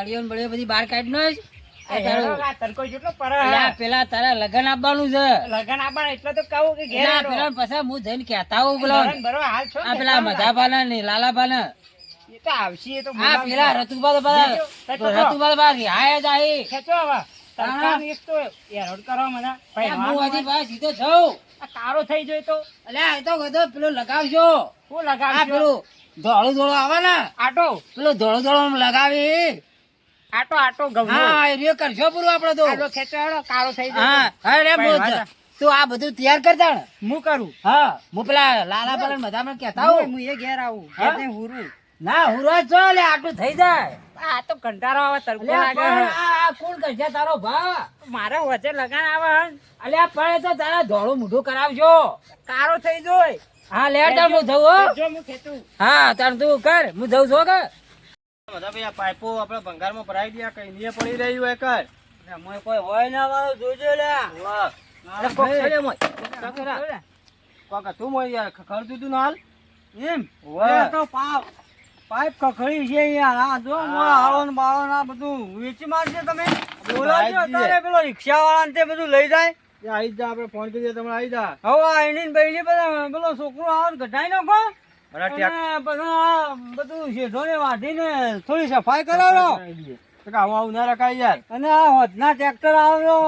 સળિયો બળિયો બધી બહાર કાઢ નો તડકો જેટલો પર પેલા તારા લગન આપવાનું છે લગન આપવાનું એટલે તો કહું કે ઘેર પેલા પછી હું જઈને કેતા હોઉં પેલા બરોબર હાલ છો આ પેલા મધાભાના ને લાલાભાના એ તો આવશે એ તો આ પેલા રતુભા બા રિહાય જ આઈ ખેંચો હવે તડકાનું એક તો એરોડ કરો મને હું હજી ભાઈ સીધો છું આ તારો થઈ જાય તો અલ્યા એ તો કદો પેલો લગાવજો હું આ લગાવજો પેલું ધોળું ધોળું આવે ને આટો પેલો ધોળું ધોળું લગાવી આટો આટો ગૌ હા એ રહ્યો કરશો પૂરું આપડે તો આટો ખેંચો હેડો કાળો થઈ હા જાય અરે તું આ બધું તૈયાર કરતા ને હું કરું હા હું પેલા લાલા પર બધા કેતા હોઉં હું એ ઘેર આવું હા? ખેંચે હુરું ના હુરવા છો લે આટલું થઈ જાય આ તો કંટાળો આવે તડકો અલ્યા લાગે પણ આ કોણ કરશે તારો ભા મારે વચ્ચે લગાન આવે અલ્યા પણ એ તો તારા ધોળું મોઢું કરાવજો કાળો થઈ જાય હા લે તાર હું જઉં હો જો હું ખેંચું હા તાર તું કર હું જઉં છું કે બધા ભાઈ આ પાઇપો આપણે ભંગારમાં ભરાઈ ગયા કઈ નહીં પડી રહ્યું હોય કર મોય કોઈ હોય ના વાળો જોજો લે વાહ અરે કોક છોડે મોય કોક તું મોય યાર ખખડતું તું ના હાલ એમ વાહ તો પાઇપ કખડી છે યાર આ જો મોળા હાલો ને બાળો ને આ બધું વેચી મારશે તમે બોલાવજો અત્યારે પેલો રિક્ષા વાળા ને તે બધું લઈ જાય આવી જા આપણે ફોન કરી દે તમે આવી જા હવે આ એની ને બૈરી બધા પેલો છોકરો આવે ઘટાઈ નાખો બરા અને બધા બધું શેઠોને વાઢીને થોડી સફાઈ કરાવો આવું આવું ના રખાય યાર અને આ હોદના ટ્રેક્ટર આવ્યો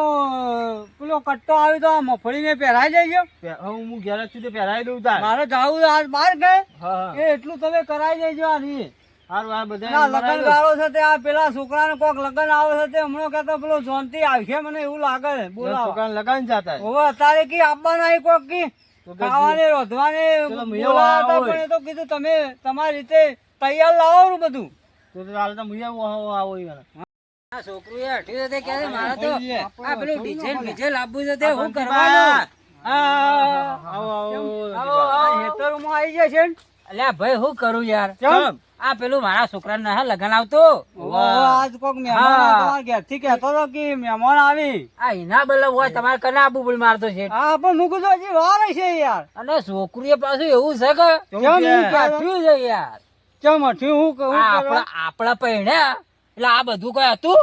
પેલો કટ્ટો આવ્યો તો આ મફળીને પહેરાઈ દેજો હું ઘેર જ છું તે પહેરાવી દઉં તાર મારે જાવું આજ બહાર ગયે હા એ એટલું તમે કરાઈ દેજો આ નહીં હારું આ ના બધા લગન ગાળો છે તે આ પેલા છોકરાને કોક લગન આવે છે તે હમણાં કહેતો પેલો જોનતી આવશે મને એવું લાગે છે બોલાવો છોકરાને લગાવીને જતા હવે અત્યારે કી આપવાના આવી કોક કી ખાવાને રોધવાને પેલો બોલાવા હતા હોય. પણ એ તો કીધું તમે તમારી રીતે તૈયાર લાવો બધું તો હાલ તો મુયા આવો યાર આ છોકરું એ હટ્યું છે તે કહે છે મારે તો પડી જાય. આ પેલું ડીજે બીજે લાવવું છે તે હું બંટીબા. કરવાનું આવો આવો આ હેતરમાં આવી જશે ને અલ્યા ભાઈ હું કરું યાર કેમ? આ પેલું મારા છોકરાને ના લગન આવતું આજ કોક મહેમાન હા. તમારા ઘેરથી કહેતો હતો કે મહેમાન આવી આ હિના બલ્લભ હોય તમારે કને આબુ બોલ મારતો છે હા પણ હું કીધું હજી વાર છે યાર અને છોકરીએ પાછું એવું છે કે કેમ હું કહેતો? હટ્યું છે યાર કેમ હઠ્યું હું કહું આ આપણા પહેણ્યા એટલે આ બધું કોઈ હતું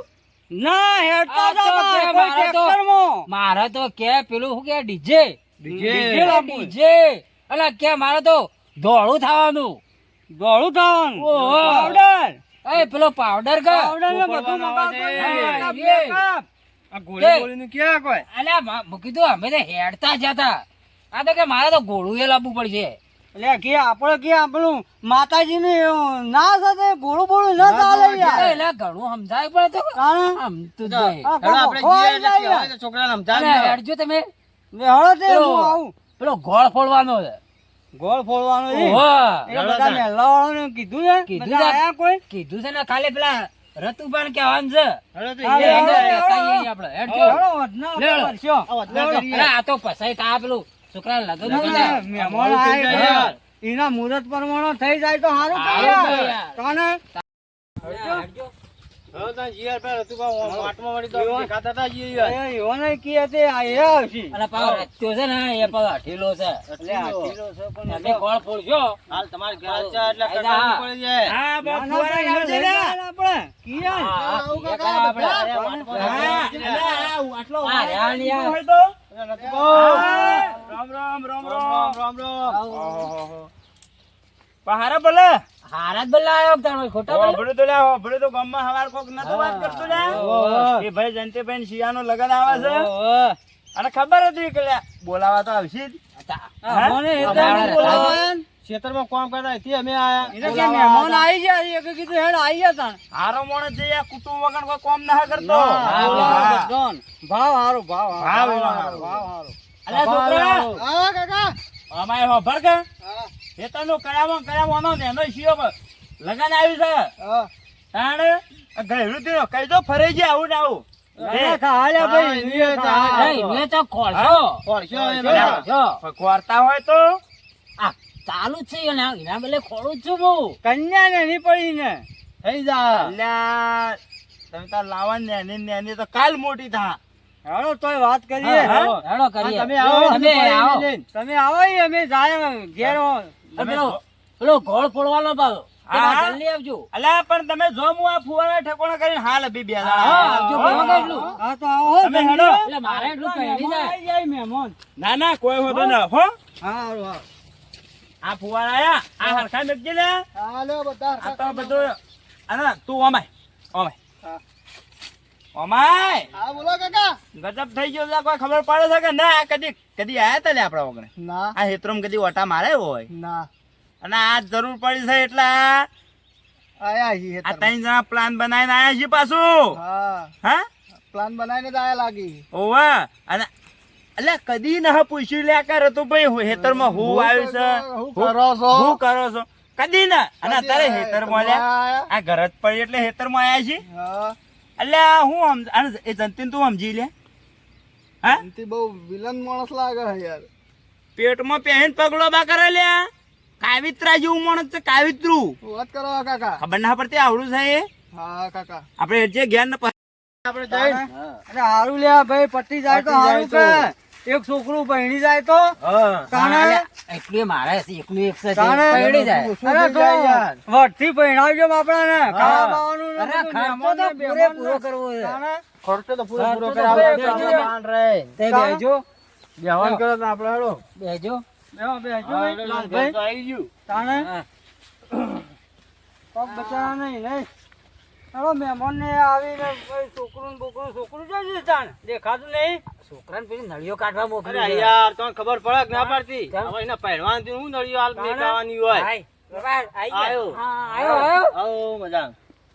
ના હેડતા આ તો હતા કે કોઈ મારે તો- ટ્રેક્ટરમાં. મારે તો કે પેલું શું કે ડીજે ડીજે લાવવું. ડીજે એટલે કે મારે તો ધોળું થવાનું દોડું થવાનું ઓહો. પાવડર એ પેલો પાવડર કે પાવડર ને બધું ગોપાળવામાં મગાવતો આવે છે. makeup, એ. makeup. આ ગોળી ગોળીનું ક્યાં કોઈ અલ્યા મેં કીધું અમે તો હેડતા જતા આ તો કે મારે તો ઘોડું એ લાવવું પડશે એટલે કે આપણે કે આપણું માતાજીને ના સાથે ઘોડું બોળું ના ચાલે યાર એટલે ઘણું સમજાય પડે તો કારણ આમ તો જાય. આ હેડો આપણે હોય જઈએ એટલે જાય કહેવાય તો છોકરાને અને સમજાવી દો. હેડજો તમે લે હળો તે પેલો- હું આવું પેલો ગોળ ફોડવાનો છે ગોળ ફોડવાનો છે ઓહો. એ બધા મહેલાવાળાને કીધું છે કીધું બધા છે. આયા કોઈ કીધું છે ને ખાલી પેલા રતુભાન કહેવાનું છે હેડો તો હા, ઈએ હેડો, ઈએ. હેડો. કહેતા આવીએ આપણે. હેડજો. હળો વધના લે. આપણે કરશો. આ વધના કરીએ. અરે આ તો પસાઈ તા પેલું છોકરાને લગન ના, થઈ ના, જાય. મહેમાન મોડું થઈ આયા જાય છે. યાર. એના મુહૂર્ત પ્રમાણે થઈ જાય તો સારું સારું કહેવાય. તો યાર. કાને? હેડજો. હવે તો જીયાર પેલા તું કહો, માટમાં વળી તો દેખાતા હતા જીએ યાર. એ એવો નહીં કહે તે આ એ આવશે. અને પાછો રત્યો છે ને એ પાછો હઠીલો છે એટલે આ ઢીલો છે પણ તમે ગોળ ફોડજો હાલ તમારે ઘેર જ છે એટલે આઈ કટાવવું જા. પડી જાય. હા ના, ના, પણ એને લઈ જાય આપણે. કિયા? આવું એ કાકા, આપણે. અરે માટમાં હા, વળી એટલે આ આટલો આ રેહાણ યાર. હોય તો? અરે નથી કહો. રામ રામ રામ રામ રામ રામ. આવું. પહારા ભલે હારા જ બદલાયો તારો ખોટા બોલે. ભલે તો લ્યા ભલે તો ગામમાં હવાર કોક નતો વાત કરતો લ્યા એ ભાઈ જયંતિભાઈ શિયાનો લગન આવે છે ઓહો. અને ખબર હતી કે લ્યા બોલાવા તો આવશે જ હા, મને એ તો અમારે બોલાવા ખેતરમાં કામ કરતા હતી અમે આયા. એને કે મહેમાન આવી ગયા એ કે કીધું હેડ આવી ગયા તાણ હારો માણસ છે યાર કુટુંબ વગર કોઈ કામ ના કરતો હા, બોલાવા હા. બધાને. ભાવ હારો ભાવ ભાવ હારો હારો. ભાવ હારો અલા છોકરા હા કાકા અમારે હોભર કે હા ખેતરનો કરાવવાનો ને એનો શિયો લગન આવ્યું છે હા તાણ ગયડું તેનો કઈ દો ફરી જાય આવું ને આવું હાલ્યા ભાઈ હા, એ તો હા. નહીં, મેં તો ખોલશો ખોળશો એને. ખોલશો. ખોરતા હોય તો આ ચાલુ જ છે એના એના બદલે ખોડું જ છું હું કન્યા ને નહીં પડી ને થઈ જા. અલ્યા તમે તાર લાવા ને તો કાલ મોટી થા હેડો તોય વાત કરીએ હેડો, હેડો કરીએ. તમે આવો તમે આવો. તમે આવો ઈ અમે જાય ઘેર પેલો પેલો ગોળ ફોડવાનો પાછો હા. જલ્દી આવજો. અલ્યા પણ તમે જો હું આ ફુવારા ઠેકોણા કરીને હાલ અભી બે હા, દાડા આવજો, ભેગા એટલું. હા તો આવો હો, તમે જલ્દી. હેડો. એટલે મારે એટલું પહેરી મહેમાન જાય. આઈ જાય, મહેમાન. ના ના કોઈ હોતો ના હો હા હારું, હા. આ ફુવારા આયા આ હરખા મેકજે લે આ તો બધું અને તું ઓમાય ઓમાય હા. ઓમાય હા બોલો કાકા ગજબ થઈ ગયો છે કોઈ ખબર પડે છે કે ના કદી આયા તા લે આપડા વગર ના આ હેતરોમ કદી ઓટા મારે હોય ના અને આ જરૂર પડી છે એટલે આ આયા છીએ ત્રણ જણા પ્લાન બનાવીને આયા છે પાછું હા હા પ્લાન બનાવીને જ આયા લાગી ઓવા અને એટલે કદી ન પૂછ્યું લે કર તો ભાઈ હેતરમાં હું આવ્યું છે હું કરો છો? હું કરો છો કદી ના અને કદી અત્યારે આયા, હેતરમાં લે આયા. આ ઘર જ પડી એટલે હેતરમાં આયા છે હા એટલે હું એ જંતીન તું સમજી લે હા એનથી બહુ વિલન માણસ લાગે છે યાર પેટમાં પહેરીને પગલો બા કરે લે કાવિત્રા જેવું માણસ છે કાવિત્રું વાત કરો કાકા ખબર ના પડતી આવડું છે એ હા કાકા આપણે જે જ્ઞાન આપણે જઈ અરે હારું લે ભાઈ, પતી જાય તો પતી હારું જાય કે એક છોકરું પહેણી જાય તો હા તાણે એટલું મારે એકલું એક છે તાણે પડી જાય. શું અરે થઈ તો જાય યાર? વટથી પહેણાવજો આપણાને ખાવા બાવાનું ને અરે બધું, ખર્ચો તો મહેમાનને પૂરેપૂરો બેમાનને. કરવો છે. તાણે ખર્ચો તો પૂરેપૂરો ખર્ચો તો કરાવો પૂરેપૂરો માન રે તે તાણે? બેજો બેહવાન કરો તો આપણે હેડો બેજો. બેહો, બેહજો, હા, હેડો, લાલભાઈ. ઘર તો આવી ગયું તાણે હા. પગ બચારા નહીં નહીં. ચાલો મહેમાનને આવીને ભાઈ છોકરું જોઈશે તાણે દેખાતું નહીં. છોકરાને પેલી નળીઓ કાઢવા મોકલી અરે છે. યાર તમને ખબર પડે કે ના પડતી કેમ? હવે એના પહેરવાનથી હું નળિયો હાલ મેકાવાની હોય હાય. બાબા, આઈ ગયા. આયો. હા, આયો. આવો મજા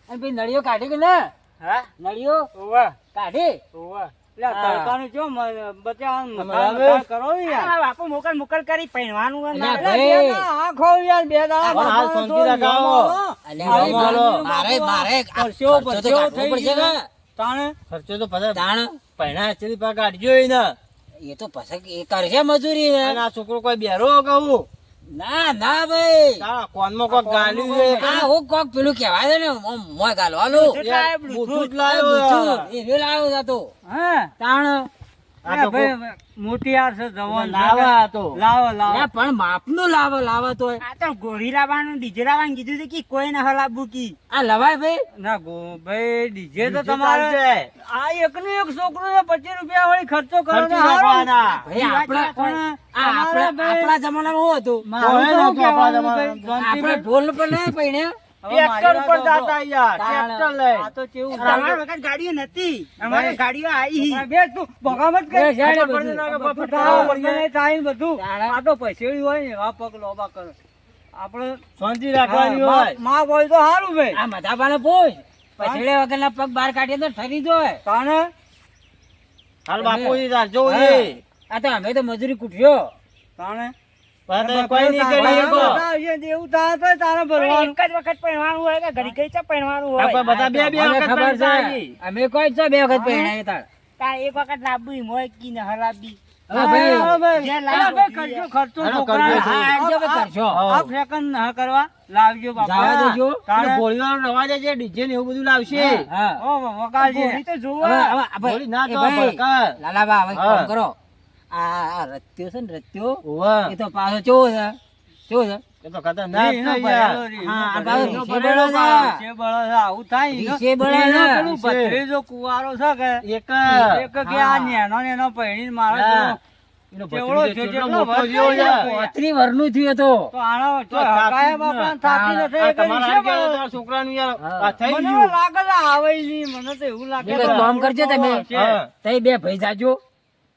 અને પેલી નળીઓ કાઢી કે ના હા નળીઓ ઓવા કાઢી ઓવા એટલે આ હા. તડકાનું ચો બચારા બરાબર. કરો ને યાર. બાપુ મોકલ કરી પહેરવાનું અલ્યા, બે દાડા આ ખાવ યાર, બે દાડા પણ હાલ બાપાનો શાંતિ તો રાખાવો. નિયમ હાલો. આવી મારે ગરમીનું મારે બાપુ આ પરસેવો ખર્ચો તો પરસેવો કાઢવો થઈ પડશે ગયો. ને. તાણે ખર્ચો તો પછી તાણ પહેણા ચેલી પા કાઢજો એને એ તો પછી એ કરશે મજૂરી ને. અને આ છોકરો કોઈ બેરો કહું ના ના ભાઈ તારા કોનમાં કોઈ ગાલ્યું છે આ હું કોક પેલું કહેવાય છે ને મોય ગાલવાનું યાર, બુથું જ લાયો યાર. એ લાવ્યો હતો હા તાણ આ તો ભાઈ મોટિયાર છે જવાન લાવા તો લાવો લાવો ના, પણ માપનું લાવો તો આ તો ગોળી લાવવાનું ડીજે લાવવાનું કીધું છે કે કોઈ ના હલાવવું કી આ લવાય ભાઈ ના ગો ભાઈ ડીજે તો બીજું તમારે ચાલશે. આ એકનું એક છોકરું છે, 25 રૂપિયા વાળી ખર્ચો કરો ખર્ચી તો હારું. નાખવાના. ભાઈ આપણા પણ આ આપણા ભાઈ- આપણા જમાનામાં શું હતું મારું કોઈ તો નહોતું કહેવાનું આપણા ભાઈ, જમાનામાં. આપણે ઢોલ પર ના પડીને હવે મારી ટ્રેક્ટર ઉપર વાત જાતા યાર તાણ. ટ્રેક્ટર લઈ આ તો કેવું તમારા વખત ગાડીઓ નથી અમારે ગાડીઓ આવી બે તું ભગામત બે કરી. જાણે ખબર બધું. પડે ના કે બધું બધું તાવ તાવ વગર થાય ને બધું. તાણે. આ તો પછેડી હોય ને એવા પગ લોબા કરે. આપણે શાંતિ રાખવાની હા, હોય માં હોય તો સારું ભાઈ. આ મધાબાને પૂછ પછીડે વગરના પગ બહાર કાઢીએ તો ઠરી જોય તાણે હાલ બાપુ ઈ રાખજો હા. એ આ તો અમે તો મજૂરી કૂટ્યો તાણે પણ કોઈ નહીં કરી તારે શકો. બધા આવશે, એવું થાય તો તારે ભરવાનું. એક જ વખત પહેરવાનું હોય કે ઘડી ઘડી ચા પહેરવાનું આપણે બધા બે બે મને વખત ખબર છે પહેરતા અમે કોઈ છો બે વખત પહેરાય તાર એક વખત લાવવી હોય કી ન હલાવી હા, ભાઈ. જે અલા, લાવો ભાઈ, જોઈએ. કરજો ખર્ચો હેડો, છોકરાને. કરજો. હા, આવજો કે આ- કરશો. આ સેકન્ડ ના કરવા લાવજો બાપા. જવા દેજો. તાણે. પેલું ગોળીવાળો રવા દે છે ડીજે ને એવું બધું લાવશે હા ઓ, વગાડજે. હવે ભાઈ, ગોળી ના એ તો ભાઈ, ભડકા. લાલાબા હવે હા. કામ કરો આ રત્યો છે ને રત્યો ઓવા. એ તો પાછો કેવો છે કેવો છે એ તો ખતરનાક એનો છે યાર. ભરેલો રે, હા, એનો આ પાછો ભરેલો. રીસે બળો છે. રીસે બળો છે, આવું થાય ને. રીસે બળે એનો છે. પેલું ભત્રીજો કુંવારો છે કે એક એક કે આ નેનો નેનો પહેરીને મારે હા. તો એનો કેવડો ભત્રીજો છે, કેટલો કેટલો મોટો વધ થયો યાર. ગયો. 35 વર્ષનું થયું હતું તો આનો તો તો થાકી હકાયા જ બાપાને ને. થાકી નથી આ એટલે તમારા રીસે હાલ બળો. ગયા તો છોકરાનું યાર હા. આ થઈ મને ગયું. લાગે છે આવે ય નહીં, મને તો એવું લાગે એક છે કામ કરજો તમે છે. હા. તઈ બે ભાઈ જાજો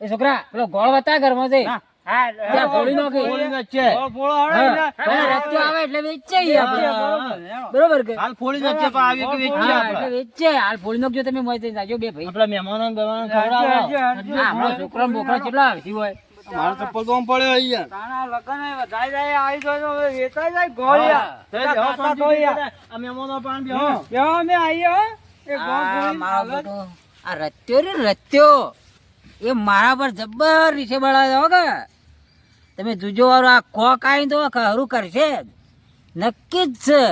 એ છોકરા પેલો ગોળ વતા ઘરમાં છે ના. ત્યાં ફોડી નાખી. ફોડીને જ છે. ફોળો ફોળો હળે હા, એટલે. પેલા રત્યો આવે એટલે વેચાઈ આપણે. હા. બરોબર કે હાલ ફોડીને જ છે પણ આવી કે વેચીએ હા, આપણે. એટલે વેચે હાલ ફોડી નાખજો તમે મોય થઈને જાજો બે ભાઈ આપણા મહેમાનોને બેમાનોને હરજો, ખવડાવો. હરજો, હરજો. હા હમણાં છોકરા ને બોકરા કેટલા આવશે હોય મારો ચપ્પલ તો આમ પડ્યો અહીંયા. તાણા લગન એ વધાઈ જાય, આવી જાય તો હવે વેચાઈ જાય ગોળિયા. હા. તાતા બેહો શાંતિથી ગોળિયા. બેઠા. આ મહેમાનો પણ બેહો. બેહો, અમે આવીએ હો. એ ગોળ આ ગોળી મારો આગળ. બેટો આ રત્યો રે રત્યો એ મારા પર જબ્બર રીસે બળાવે હો કે તમે જુજો વાળો આ કોક આવીને તો ખરું કરશે જ. નક્કી જ છે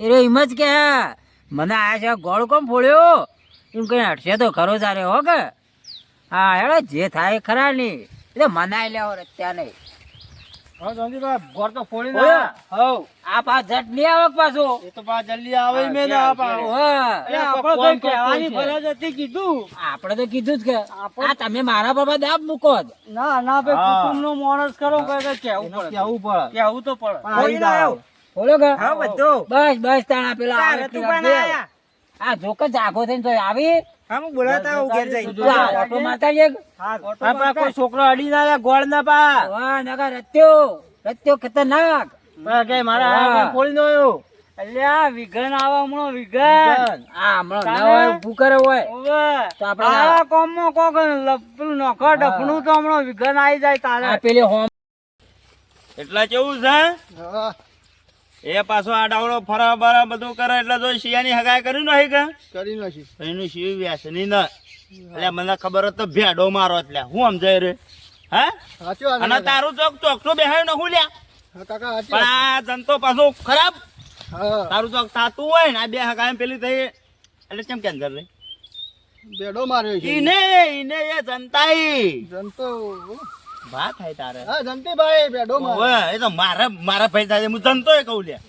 એ રે એમ જ કે હા, મને આયા છે ગોળ કોમ ફોડ્યો એમ કઈ હટશે તો ખરો તારે હો કે હા હેડો જે થાય એ ખરા નહીં એ તો મનાઈ લેવો રત્યા નહીં હા ધનજીભાઈ ઘર તો ફોડી ઓય. ના હવ આ પા જટ નહીં આવે પાછો એ તો પા જલ્દી આવે મે ને આ પા હા. એટલે આપણે તો કહેવાની ફરજ હતી કીધું. આપણે તો કીધું જ કે આ તમે મારા બાબા દાબ મૂકો જ. ના ના ભાઈ હા. કુટુંબનો માણસ કરો કે કેવું એનો પડે કેવું પડે કેવું તો પડે પણ આવી જાવ. બોલો કે હા બધું બસ બસ તાણા પેલા આવે તું પેલા પણ બે. આયા. આ જોક જ આખો થઈને તો આવી હા હું બોલાતા હું ઘેર જઈને તું આ ઓટો મારતા જઈએ. હા પા કોઈ છોકરો અડી ના લે ગોળ ના પા વાહ નગર રત્યો ખતરનાક. પા કે મારા હા. આ ફોડી નો આવ્યો અલ્યા વિઘન આવે હમણાં વિઘન આ હમણાં તાને? નવા ઊભું કરે હોય ઓવે. તો આપણે આ કોમમાં કોક પેલું નખો ડફણું તો હમણાં વિઘન આવી જાય તારે આ પેલી હોમ એટલે કેવું છે એ પાછો આ ડાવડો ફરા બરા બધું કરે એટલે જો શિયાની હગાઈ કર્યું નહીં કે કરી નાખી એનું શિવ વ્યાસની ન એટલે મને ખબર હોત તો ભેડો મારો એટલે હું સમજાય રે હા સાચી વાત અને તારું ચોક ચોકસો બેહાય ન હું લ્યા કાકા સાચી પણ આ જનતો પાછો ખરાબ હા તારું ચોક થાતું હોય ને આ બે હગાઈ પેલી થઈ એટલે કેમ કેન્સર રે બેડો માર્યો ઈને એ જનતાઈ જંતો વાત થાય તારે હા જંતીભાઈ બેડો ઓવે, એ તો મારા ભાઈ થાય હું જનતો એ કહું લ્યા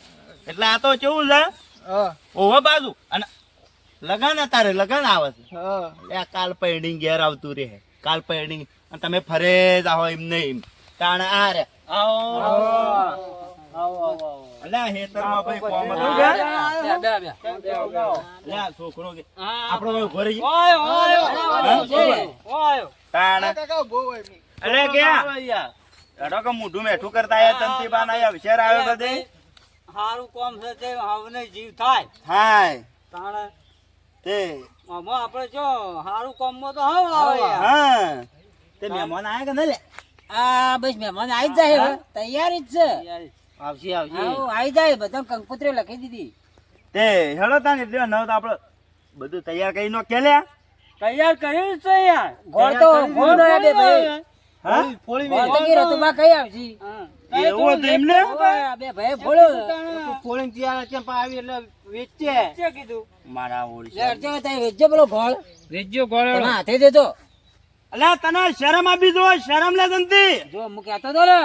એટલે આ તો કેવું છે હા ઓવે બાજુ અને લગન તારે લગન આવે છે હા એટલે આ કાલ પૈણી ઘેર આવતું રે કાલ પૈણી અને તમે ફરે જાઓ એમ નહીં તાણે આ રે એટલે આ હેતરમાં ભાઈ કોમ હતું કે? એટલે આ છોકરો કે આપણો ભાઈ ઉભો રહી ગયો. ઓય ઓય ઓય તાણે કાકા બહુ હોય એટલે કે હેડો કે મોઢું મેઠું કરતા આયા તંતીબાન આયા વિચાર આવ્યો બધે હારું કોમ છે તે હવને જીવ થાય હાય તાણે તે આમાં આપણે જો હારું કોમમાં તો હવ આવે યાર. હા તે મહેમાન આયા કે ન લે આ બસ મહેમાન આવી જાય હવે. તૈયારી જ છે આવશે આવો, આવી જાય બધા કંકોત્રી લખી દીધી. તે હેડો તાને એટલે નવ તો આપણે બધું તૈયાર કરી નો કે લે તૈયાર કર્યું છે યાર ગોળ તો ગોળ નો બે ભાઈ હા ફોડી ગોળ તો કી રતુબા કઈ આવશે. હા. એવું હતું એમને ઓય, આ બે ભાઈ ફોડો ફોડીને ત્યાં કેમ આવી એટલે વેચે શું કીધું મારા લે ઓળશા અડજો તારે વેચજો પેલો ગોળ વેચજો ગોળ તમે હાથે દેજો. અલ્યા તને શરમ આપી જો શરમ લે જંતી જો હું કહેતો તો ને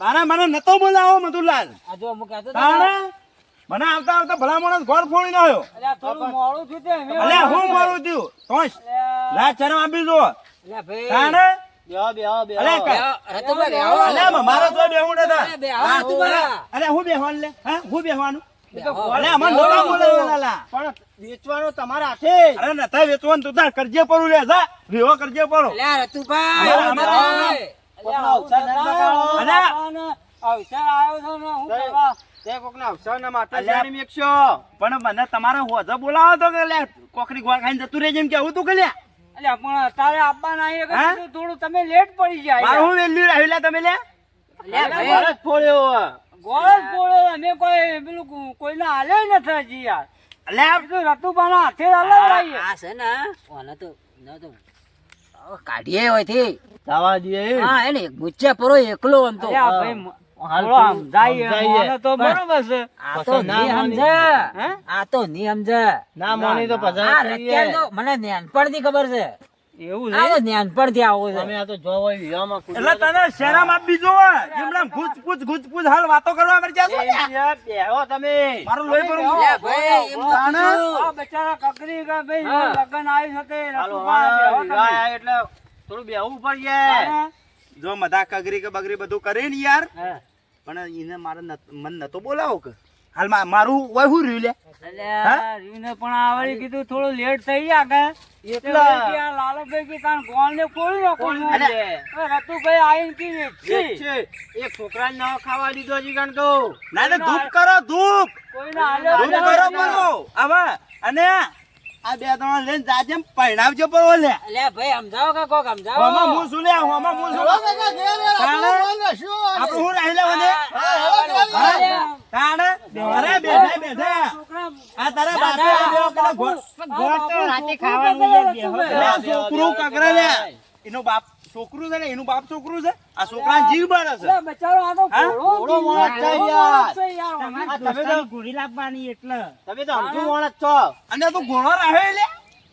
તારા મને નતો બોલાવો મધુલાલ આ જો હું કહેતો તો ને. તાણે મને આવતા આવતા ભલા માણસ ઘર ફોડી નાખ્યો અલ્યા થોડું મોડું થયું તે અમે અલ્યા હું મારું થયું તોય લા શરમ આપી જો લે ભાઈ તાણે બેહો અલ્યા બેહો, રતુબા બેહો. અલ્યા મારો તો બેહું નતા અરે બેહો રતુબા. અલ્યા હું બેહવાનું લે હા હું બેહવાનું બેહો. અલ્યા મને નોડા બોલાવવાના લા પણ વેચવાનો તમારા હાથે અરે નતા વેચવાનું તું તાર કરજે પડું લે જા વિહો કરજે પડો લે રતુબા. અલ્યા, આમાં આમાં તો- અલ્યા અવસર ના બગાડો. અલ્યા. અવસર આવ્યો છે ને હું કરવા તે કોકના અવસરના માથે અલ્યા. જાણી મેકશો પણ મને તમારે હોજો બોલાવો તો કે લે કોકરી ગોળ ખાઈને જતું રહે જેમ કેવું તું કે લે અલ્યા પણ અત્યારે આપવા ના આવીએ કે હા? કીધું થોડું તમે લેટ પડી જાય મારું હું વેલ્યુ રાખ્યું લે તમે લે લે ભાઈ. ગોળ જ ફોડ્યો ગોળ જ પોળો અમે કોઈ પેલું કોઈને હાલે નથી હજી યાર લે કીધું રતુબાના હાથે હલાવડાવીએ. આ છે ને ઓને તો ન તો આવો કાઢીએ હોયથી. જવા દઈએ હા એને ગુચ્ચા પરો એકલો આમ તો. અલ્યા ભાઈ હાલ થોડો આમ જાય સમજાઈએ. મને તો બરોબર છે આ તો પછી ના ની માની. સમજે. હે? આ તો ની સમજે. ના મોની તો આ પછા રત્યાર તો મને નાનપણથી ખબર છે. એવું આ તો નાનપણથી આવો છે. તમે આ તો જો હોય વિહામાં એટલે તને શરમ આપી જો એમણે ગુચ પૂછ હાલ વાતો કરવા કરી જાશો લ્યા. બેહો તમે મારું લોહી ભરું લે ભાઈ એમ આ કીધું. બચારા કકરી કે ભાઈ હા. લગન આવી શકે હાલો રતુબા બેહો તમે. વિવાહ એટલે થોડું બેહવું પડશે હા. જો મધા કગરી કે બગરી બધું કરીને યાર હા. પણ એને મારે મન નતો બોલાવો કે હાલ મારું વય હું રહ્યું લે અલ્યા, રીને પણ આવડી કીધું થોડું લેટ થઈ ગયા કે એટલા. એટલે કે આ લાલુભાઈ કે તાણ ગોળને ખોલી નાખો ખોલી છું. નાખે. હવે રતુભાઈ આવીને કી વેચી. છે એક છોકરાને ના ખાવા દીધો છે કારણ તો ના ના ધૂપ કરો ધૂપ કોઈને હાલ્યો ધૂપ કરો પડો હવે અને આ બે ત્રણ લઈને જાજે પહેણાવજો પડો લે લે ભાઈ સમજાવો કે કોક સમજાવો. હોમાં હું શું લે હોમાં હું શું આપણું હું રહી લે વને તાણે અરે બેઠા બેઠા છોકરા આ તારા બાપે બેવો પેલા ગોળ તો રાતે ખાવાનું યાર બેહો. આ છોકરું કકરા લે એનો બાપ છોકરું છે ને એનું બાપ છોકરું છે આ છોકરા જીવ બળે છે અલ્યા, બચારો આ તો હા? ઘોડો માણસ છે ઘોડો યાર. માણસ છે યાર. આ તમે તો ઘોડી લાવવાની એટલે તમે તો સમજુ માણસ છો અને તું ઘોડો રહે લે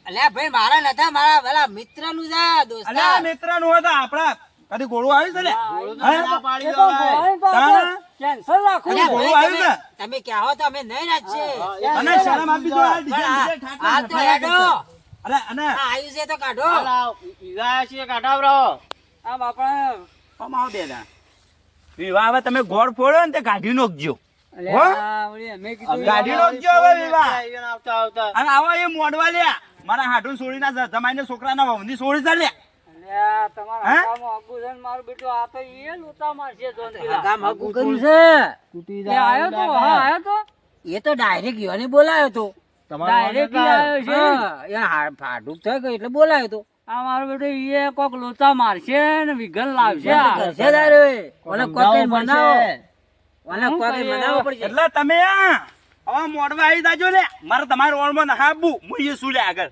અલ્યા ભાઈ મારા નતા મારા પેલા મિત્રનું છે અલ્યા દોસ્તાર. મિત્ર નું હોય તો આપડા કદી ગોળું આવ્યું છે લે ના પાડી એ દો તો ભાઈ. ગોળાને તો તાણે? આપણે cancel રાખવું અલ્યા છે. ગોળું ભાઈ, આવ્યું તમે કહો તો અમે નહીં નાચીએ. અને શરમ આપી દો આ પણ ડિઝાઇન ઠાકર હાલ તો હેડો. અરે અને આ આયુ છે તો કાઢો. હાલ આવ. ઈજા છીએ કાઢાવરો. આમ આપણે આમ આવો બે જણા. વિવાહ હવે તમે ગોળ ફોડો ને તે કાઢી નાખજો હો? અલ્યા, વળી અમે કીધું ગાડી નો જ જો હવે વિવાહ. આવીને આવતા આવતા. અને આવા એ મોડવા લ્યા મારા હાડું છોડી ના જમાઈને છોકરાના વહુની છોડી છે લ્યા અલ્યા, તમારા હે? હગામાં હગું છે ને મારું બેટું આ તો ઈ એ લોટા મારશે જોનતીલા. કામ હગું કર્યું છે. એ આયો તો હા આયો તો એ તો ડાયરેક્ટ યોને બોલાયો તો. ડાયરેક્ટ આયો છે. હા, એ ફાડુક થઈ ગયું એટલે બોલાયો તો. આ મારું બેટું ઈ એ કોક લોચા મારશે ને વિઘન લાવશે આ. કરશે તારે. ઓને કોક કઈ સમજાવવું મનાવો. પડશે. ઓને શું કોક કઈ કરીએ? મનાવવો પડશે. એટલે તમે આ હવે મોડવા આવી જાજો લે મારે તમારા ઓળમાં ના હાબુ હું એ શું લે આગળ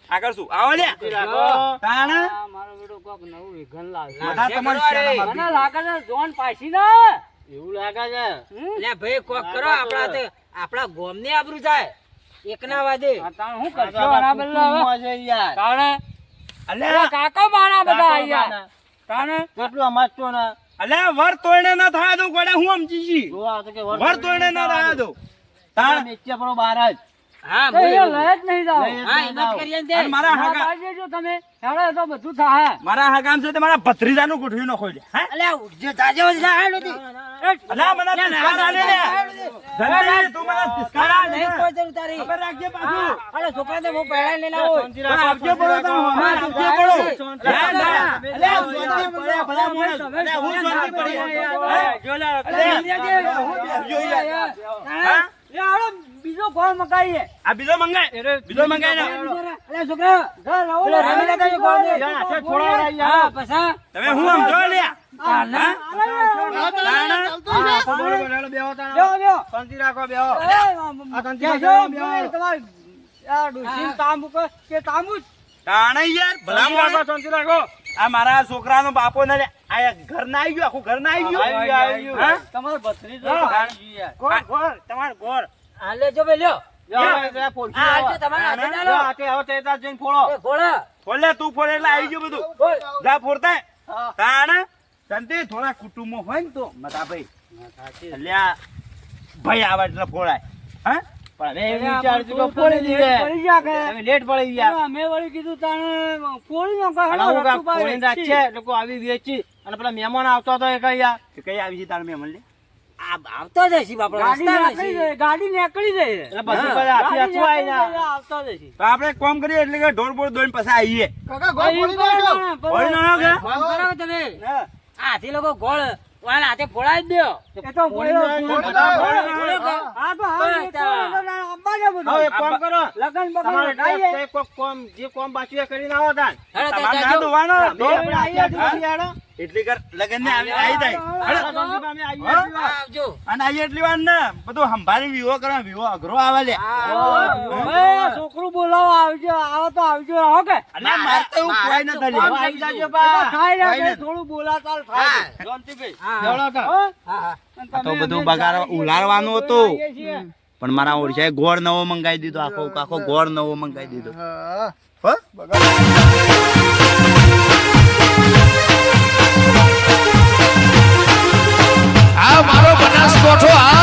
આગળ શું આવો લે રાખો. તાણ આ મારું બેટું કોક નવું વિઘન લાવશે. બધા તમારી શરમ આપી. મને લાગે છે જોન પાછી ના એવું લાગે છે. અલ્યા ભાઈ કોક કરો આપણા ગોમની આબરૂ થાય એકના વાદે. આ તાણ હું આ તો કરશો આપણા આના બદલા હવે? કુટુંબમાં છે યાર. તાણે અલ્યા કાકા મારા બધા કાકા આયા માના. તાણે કેટલું અમારતો ને. અલ્યા વર તોડને ના થવા દઉં ગોડા હું સમજી છી જો આ તો કે વર તોડને ના થવા દઉં તાણ તાણ નીચે પડો બહાર જ. હા તો એ ભાઈ. લય જ નહીં જાઓ. લઈ જ હા નહીં એમ જ જાઓ. કરીએ ને અને તે. મારા ના હગા પાડજે જો તમે હેડો તો બધું થાય. મારા હગામ છે તે મારા ભત્રીજાનું ગોઠવી નાખો લે હે અલ્યા ઉઠજો જાજે વળી જા હેડો તી. અલ્યા મને તિસ્કાર આલે લે જલ્દી તું મને તિસ્કાર આલે નહીં કોઈ જરૂર તારી. ખબર રાખજે પાછું અરે છોકરાને બહુ પહેલા લઈને આવો. શાંતિ પણ રાખો. આપજો પડો તો હા, આપજો હા, પડો શાંતિ ના ના રાખો. અલ્યા શાંતિ પડ્યા ભલા માણસ અલ્યા હું શાંતિ પડી જો લે, અલ્યા હું બેસજો યાર હા એ હાલો બીજો ફોન મગાઈએ. આ બીજો મંગાય બીજો મંગાય ને અલ્યા છોકરા ઘર રહો પેલો લે. રમી લેતા જો ગોળ ને. યાર, હાથે છોડાવડા યાર. હા પછી તમે હું સમજો લે તાણ. હા, તો બરોબર, હેડો બેહો તાણ. બેહો, બેહો. શાંતિ રાખો, બેહો. એ, આ શાંતિ કહેજો, રાખો, બેહો. તમારે આ ડોશીને તાંબુ કે તાંબુ જ. તાણે યાર ભલા શાંતિ રાખો, માણસ શાંતિ રાખો. આ મારા છોકરાનો બાપો ને લે આ ઘર ના આવી ગયું આખું ઘર ના આવી ગયું આવી ગયું, આવી ગયું. હા? તમારો ભત્રીજો હા. આવી ગયો યાર. ગોળ ગોળ તમાર ગોળ હાલે જો બે લ્યો. જો, હવે ત્યાં પોલખી આ આવો. હાલજો તમારા હાથે જો, ચાલો. હાથે આવો, તે ત્યાં જઈને ફોડો. એ ગોળ. ફોડલે તું ફોડે એટલે આવી ગયું બધું બોલ. જા ફોડતા હા. તાણે શાંતિ થોડા કુટુંબો હોય ને તો મતા ભાઈ અલ્યા ભાઈ આવા એટલે ફોડાય હા પણ હવે એવું વિચારજો કે ફોડી દઈએ. પડી ગયા કે? તમે લેટ પડી ગયા. અમે વળી કીધું તાણે ફોડી નાખો. અને હેડો, હું કાંઈ રતુભાઈ ફોડીને રાખીએ, લોકો આવી વેચી અને પેલા મહેમાન આવતા હતા એ કઈ યાર. કે કઈ આવી છે તાર મેં મળે આ આવતો જ હશે બાપડો. ગાડી રસ્તામાં નીકળી હશે. જાય, ગાડી નીકળી જાય. એટલે પછી બધા હાથી ગાડી હાથું આવી નીકળી જાય. જાય, આવતા જ હશે. તો આપણે એક કામ કરીએ એટલે કે ઢોર બોર દોઈને પછી આવીએ ભાઈ, એમ કરો ને, ફોડી નાખો કે? ફોન કરો તમે. આ હાથી લોકો ગોળ વાળા હાથે ફોડાવી જ દ્યો. એ તો ફોડી બોલો, જાય, બોલો. બધા ફોડી નાખો. હા, તો હા, એ તો અંબાને બધું. હવે એક કામ કરો. લગન બગન તમારે લગાઈએ. જે કોક કોમ જે કોમ બાકી એ કરીને આવો તાન. હેડો તમે તમારે ના જાજો. ધોવાનો અમે તો આપણે હાથી હાથું કરી આડો. એટલી કર લગન ને આવી જાય હાલો, શાંતિથી અમે આવીએ હા? છીએ. હા, આવજો. અને આવી એટલી વાર ને બધું સંભાળી વિવો કરવા વિવો અઘરો આવે લે ઓય, છોકરું બોલાવો આવજો, આવો તો આવજો હો કે? અલ્યા મારે તો એવું કોઈ ન હવે થયું આવી જાજો એ તો પા. થાય ને ભાઈને. કે થોડું બોલાચાલ થાય હા. છે. શાંતિભાઈ, હા. જવડો તાન. હો? હા, હા. અને આ તો તમે બધું અમે બગાડ જાય, ઉલાળવાનું જોઈને હતું. આવીએ છીએ. પણ મારા ઓળખાએ ગોળ નવો મંગાવી દીધો આખો આખો ગોળ નવો મંગાવી દીધો હો? આ મારો બનાસકોઠો આ